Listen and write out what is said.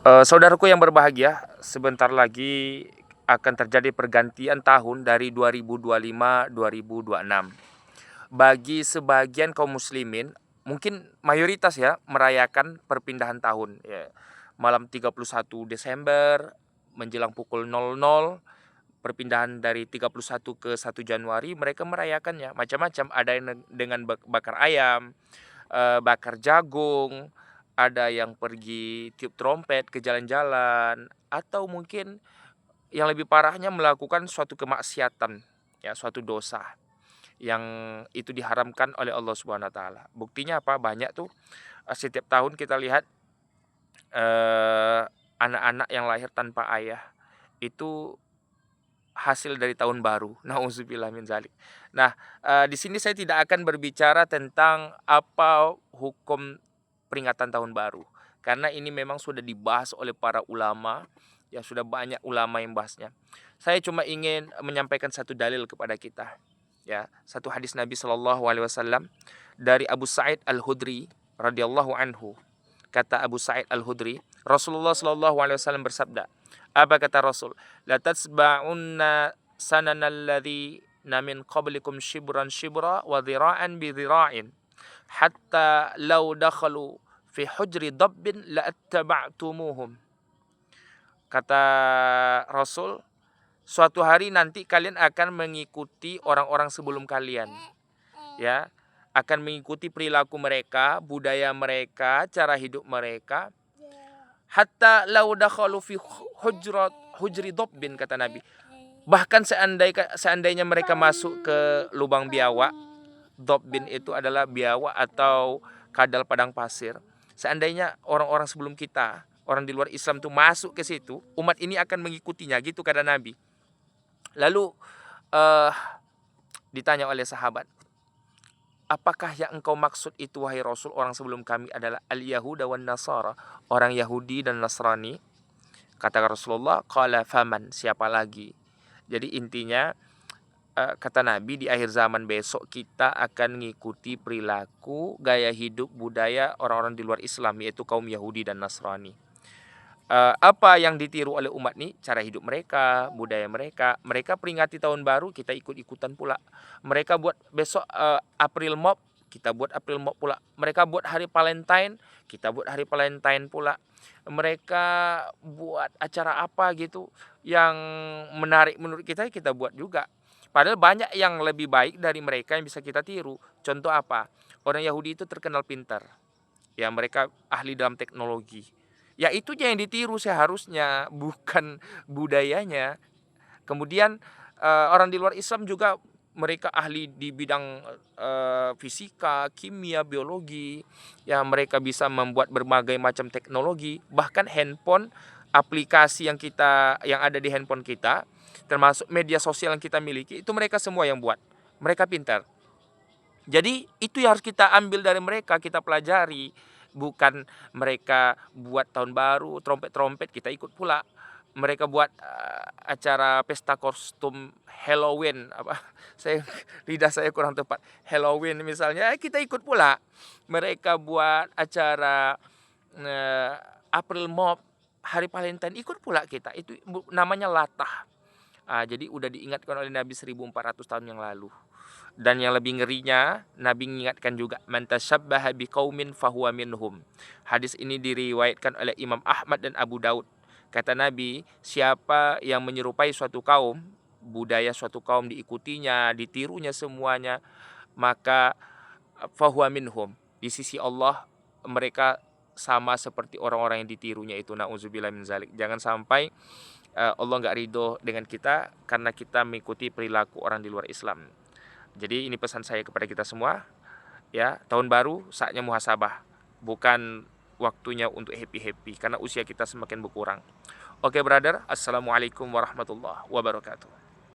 Saudaraku yang berbahagia, sebentar lagi akan terjadi pergantian tahun dari 2025-2026. Bagi sebagian kaum muslimin, mungkin mayoritas ya, merayakan perpindahan tahun ya. Malam 31 Desember menjelang pukul 00, perpindahan dari 31 ke 1 Januari, mereka merayakannya macam-macam. Ada yang dengan bakar ayam, bakar jagung, ada yang pergi tiup trompet ke jalan-jalan, atau mungkin yang lebih parahnya melakukan suatu kemaksiatan, ya, suatu dosa yang itu diharamkan oleh Allah Subhanahu wa taala. Buktinya apa? Banyak tuh, setiap tahun kita lihat anak-anak yang lahir tanpa ayah itu hasil dari tahun baru. Nauzubillah min dzalik. Nah, di sini saya tidak akan berbicara tentang apa hukum peringatan tahun baru. Karena ini memang sudah dibahas oleh para ulama, ya sudah banyak ulama yang bahasnya. Saya cuma ingin menyampaikan satu dalil kepada kita. Ya, satu hadis Nabi Shallallahu alaihi wasallam dari Abu Sa'id Al-Khudri radhiyallahu anhu. Kata Abu Sa'id Al-Khudri, Rasulullah Shallallahu alaihi wasallam bersabda, apa kata Rasul? La tatsba'unna sananal ladzina min qablikum shibran shibra wa dhira'an bi dhira'in hatta law dakhalu fi hujri dabbin la attaba'tumuhum. Kata Rasul, suatu hari nanti kalian akan mengikuti orang-orang sebelum kalian, ya, akan mengikuti perilaku mereka, budaya mereka, cara hidup mereka. Hatta lau dakhalu fi hujri dabbin, kata Nabi. Bahkan seandainya mereka masuk ke lubang biawak, dabbin itu adalah biawak atau kadal padang pasir. Seandainya orang-orang sebelum kita, orang di luar Islam itu masuk ke situ, umat ini akan mengikutinya, gitu kata Nabi. Lalu ditanya oleh sahabat, apakah yang engkau maksud itu wahai Rasul, orang sebelum kami adalah al-Yahuda wan Nasara, orang Yahudi dan Nasrani? Kata Rasulullah, qala faman, siapa lagi? Jadi intinya, kata Nabi, di akhir zaman besok kita akan mengikuti perilaku, gaya hidup, budaya orang-orang di luar Islam, yaitu kaum Yahudi dan Nasrani. Apa yang ditiru oleh umat ini? Cara hidup mereka, budaya mereka. Mereka peringati tahun baru, kita ikut-ikutan pula. Mereka buat besok April Mop, kita buat April Mop pula. Mereka buat hari Valentine, kita buat hari Valentine pula. Mereka buat acara apa gitu yang menarik menurut kita, kita buat juga. Padahal banyak yang lebih baik dari mereka yang bisa kita tiru. Contoh apa? Orang Yahudi itu terkenal pintar. Ya, mereka ahli dalam teknologi. Ya itu yang ditiru seharusnya, bukan budayanya. Kemudian orang di luar Islam juga mereka ahli di bidang fisika, kimia, biologi. Ya, mereka bisa membuat berbagai macam teknologi, bahkan handphone, aplikasi yang ada di handphone kita, termasuk media sosial yang kita miliki, itu mereka semua yang buat. Mereka pintar. Jadi itu yang harus kita ambil dari mereka, kita pelajari. Bukan mereka buat tahun baru, trompet-trompet kita ikut pula. Mereka buat acara pesta kostum Halloween, apa? Lidah saya kurang tepat. Halloween misalnya, kita ikut pula. Mereka buat acara April Mop, hari Valentine, ikut pula kita. Itu namanya latah. Jadi udah diingatkan oleh Nabi 1400 tahun yang lalu. Dan yang lebih ngerinya, Nabi mengingatkan juga, man tasyabbaha biqaumin fahuwa minhum. Hadis ini diriwayatkan oleh Imam Ahmad dan Abu Daud. Kata Nabi, siapa yang menyerupai suatu kaum, budaya suatu kaum diikutinya, ditirunya semuanya, maka fahuwa minhum. Di sisi Allah mereka sama seperti orang-orang yang ditirunya itu. Nauzubillah min zalik. Jangan sampai Allah nggak ridho dengan kita karena kita mengikuti perilaku orang di luar Islam. Jadi ini pesan saya kepada kita semua, ya, tahun baru saatnya muhasabah, bukan waktunya untuk happy-happy karena usia kita semakin berkurang. Oke, brother, assalamualaikum warahmatullahi wabarakatuh.